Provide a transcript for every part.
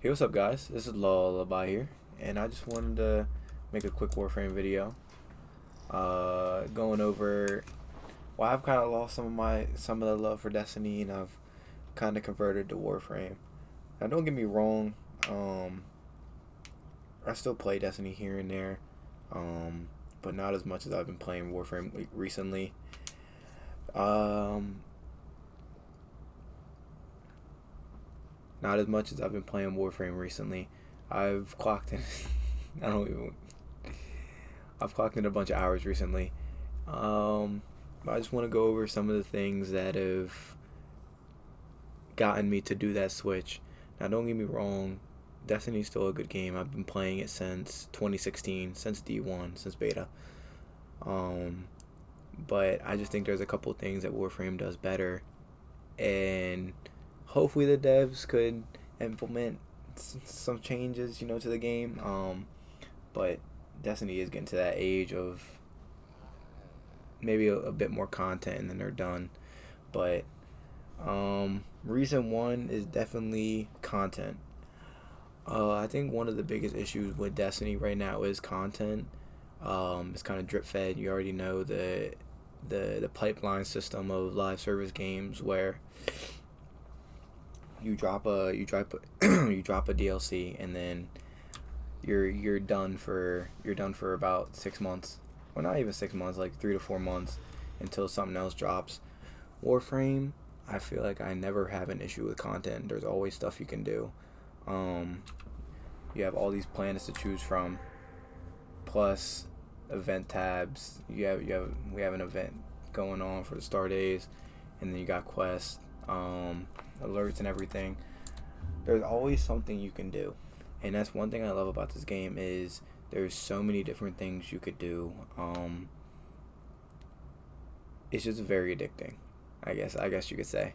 Hey, what's up, guys? This is Lullaby here, and I just wanted to make a quick Warframe video. Going over why I've kind of lost some of the love for Destiny, and I've kind of converted to Warframe. Now, don't get me wrong. I still play Destiny here and there, but not as much as I've been playing Warframe recently. Um, Not as much as I've been playing Warframe recently. I've clocked in. I don't even. I've clocked in a bunch of hours recently. Um, I just want to go over some of the things that have gotten me to do that switch. Now, don't get me wrong. Destiny's still a good game. I've been playing it since 2016, since D1, since beta. Um, but I just think there's a couple things that Warframe does better, and hopefully the devs could implement some changes, to the game. But Destiny is getting to that age of maybe a bit more content and then they're done. But reason one is definitely content. I think one of the biggest issues with Destiny right now is content. It's kind of drip fed. You already know the pipeline system of live service games where you drop a you drop a DLC and then you're done for about 6 months, or not even 6 months, like 3 to 4 months until something else drops. Warframe, I feel like I never have an issue with content. There's always stuff you can do. Um, you have all these planets to choose from, plus event tabs. We have an event going on for the Star Days, and then you got quests, alerts, and everything. There's always something you can do, and that's one thing I love about this game is there's so many different things you could do. It's just very addicting. I guess you could say.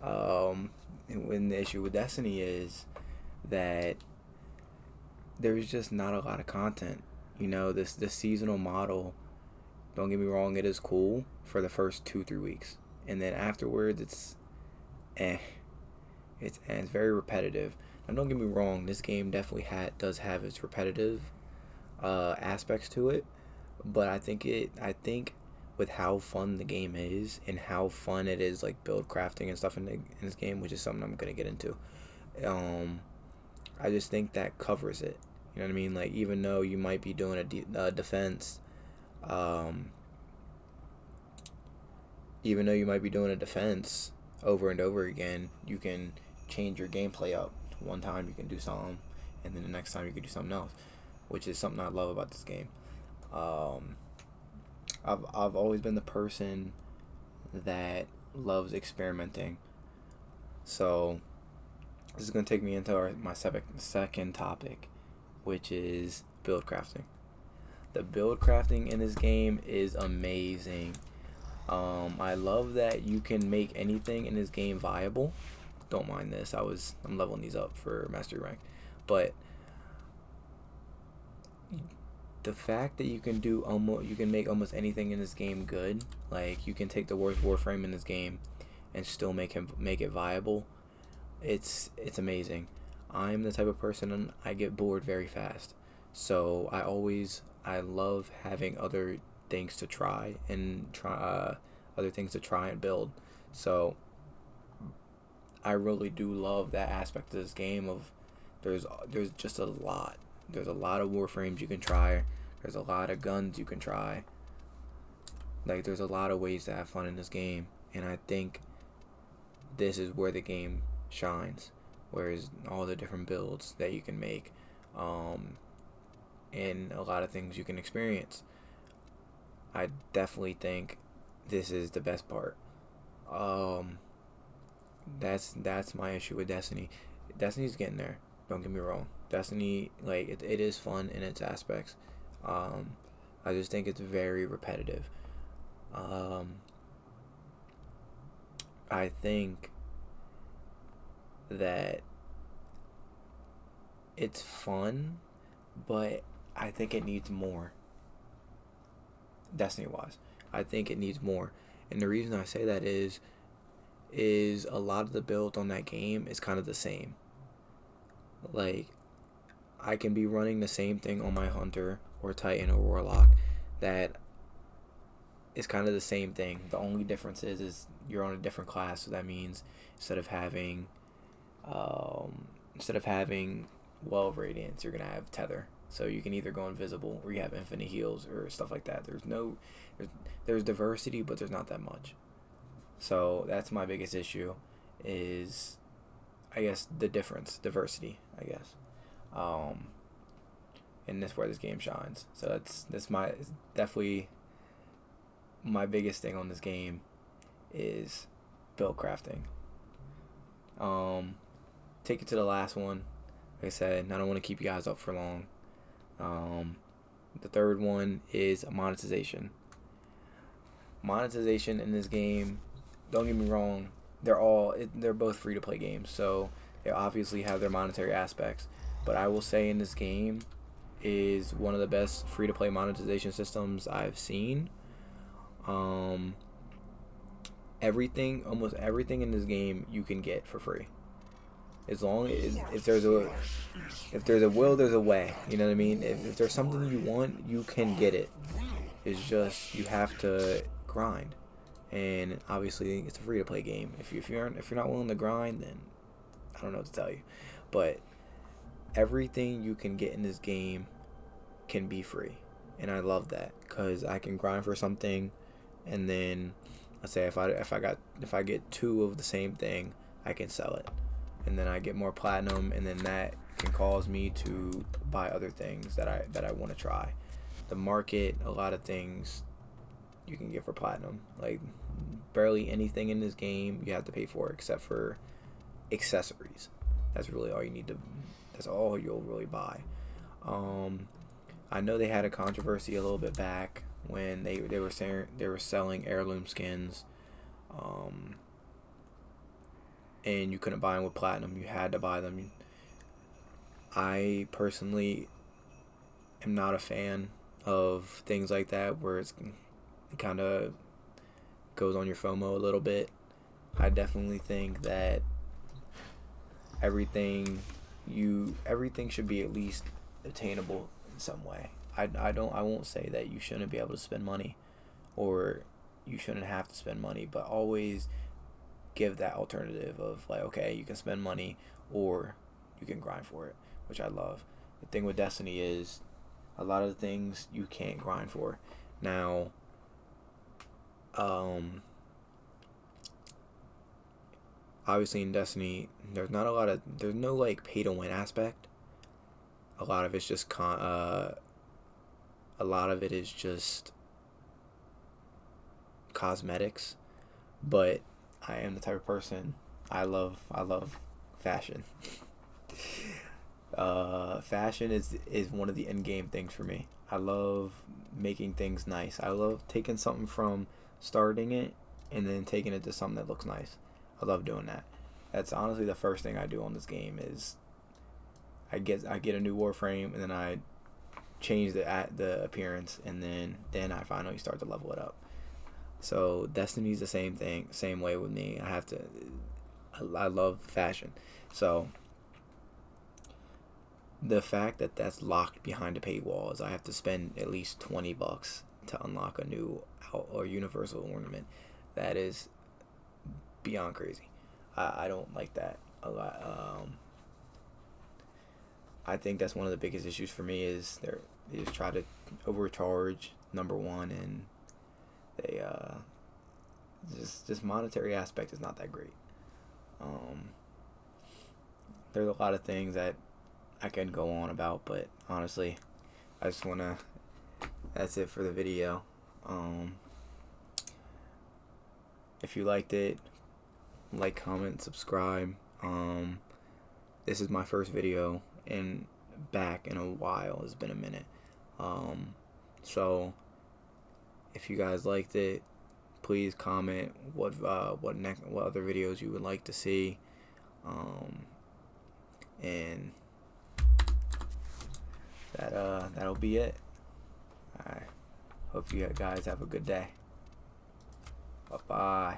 And when the issue with Destiny is that there's just not a lot of content. This seasonal model. Don't get me wrong, it is cool for the first 2-3 weeks, and then afterwards eh. It's very repetitive. Now, don't get me wrong, this game definitely does have its repetitive aspects to it, but I think with how fun the game is and how fun it is, like build crafting and stuff in this game, which is something I'm gonna get into. Um, I just think that covers it. You know what I mean? Like, even though you might be doing a defense, um, even though you might be doing a defense over and over again, you can change your gameplay up. One time you can do something, and then the next time you can do something else, which is something I love about this game. Um, I've always been the person that loves experimenting. So this is gonna take me into my second topic, which is build crafting. The build crafting in this game is amazing. I love that you can make anything in this game viable. Don't mind this. I'm leveling these up for mastery rank, but the fact that you can make almost anything in this game good. Like, you can take the worst Warframe in this game and still make it viable. It's amazing. I'm the type of person, I get bored very fast, so I love having other things to try and build. So I really do love that aspect of this game. Of there's just a lot. There's a lot of Warframes you can try. There's a lot of guns you can try. Like, there's a lot of ways to have fun in this game, and I think this is where the game shines. Whereas all the different builds that you can make, and a lot of things you can experience. I definitely think this is the best part. Um, that's my issue with Destiny. Destiny's getting there. Don't get me wrong. Destiny, like, it is fun in its aspects. Um, I just think it's very repetitive. Um, I think that it's fun, but I think it needs more. Destiny wise, I think it needs more, and the reason I say that is a lot of the build on that game is kind of the same. Like, I can be running the same thing on my Hunter or Titan or Warlock that is kind of the same thing. The only difference is you're on a different class, so that means instead of having well radiance, you're gonna have tether. So you can either go invisible or you have infinite heals or stuff like that. There's diversity, but there's not that much. So that's my biggest issue, is I guess the difference, diversity, I guess. And that's where this game shines. So it's definitely my biggest thing on this game is build crafting. Take it to the last one. Like I said, I don't want to keep you guys up for long. The third one is monetization. Monetization in this game, don't get me wrong, they're both free to play games, so they obviously have their monetary aspects. But I will say in this game is one of the best free to play monetization systems I've seen. Almost everything in this game you can get for free. As long as if there's a will, there's a way. You know what I mean? If there's something you want, you can get it. It's just you have to grind, and obviously it's a free to play game. If you're not willing to grind, then I don't know what to tell you. But everything you can get in this game can be free, and I love that because I can grind for something, and then let's say if I get two of the same thing, I can sell it, and then I get more platinum, and then that can cause me to buy other things that I want to try. The market, a lot of things you can get for platinum. Like barely anything in this game you have to pay for except for accessories. That's really all you need to. That's all you'll really buy. I know they had a controversy a little bit back when they were saying they were selling heirloom skins, and you couldn't buy them with platinum. You had to buy them. I personally am not a fan of things like that where it kind of goes on your FOMO a little bit. I definitely think that everything should be at least attainable in some way. I won't say that you shouldn't be able to spend money or you shouldn't have to spend money, but always give that alternative of like, okay, you can spend money or you can grind for it, which I love. The thing with Destiny is a lot of the things you can't grind for. Now, obviously in Destiny, there's no like pay to win aspect. A lot of it's just a lot of it is just cosmetics, but I am the type of person I love fashion. Fashion is one of the end game things for me. I love making things nice. I love taking something from starting it and then taking it to something that looks nice. I love doing that. That's honestly the first thing I do on this game is I get a new Warframe and then I change the appearance and then I finally start to level it up. So Destiny's the same way with me. I love fashion. So the fact that that's locked behind a paywall is I have to spend at least $20 to unlock a new or universal ornament. That is beyond crazy. I don't like that a lot. I think that's one of the biggest issues for me is they just try to overcharge, number one, and they just monetary aspect is not that great. There's a lot of things that I can go on about, but honestly, I just wanna. That's it for the video. If you liked it, like, comment, subscribe. This is my first video back in a while. It's been a minute. So if you guys liked it, please comment what other videos you would like to see. And that'll be it. I hope you guys have a good day. Bye bye.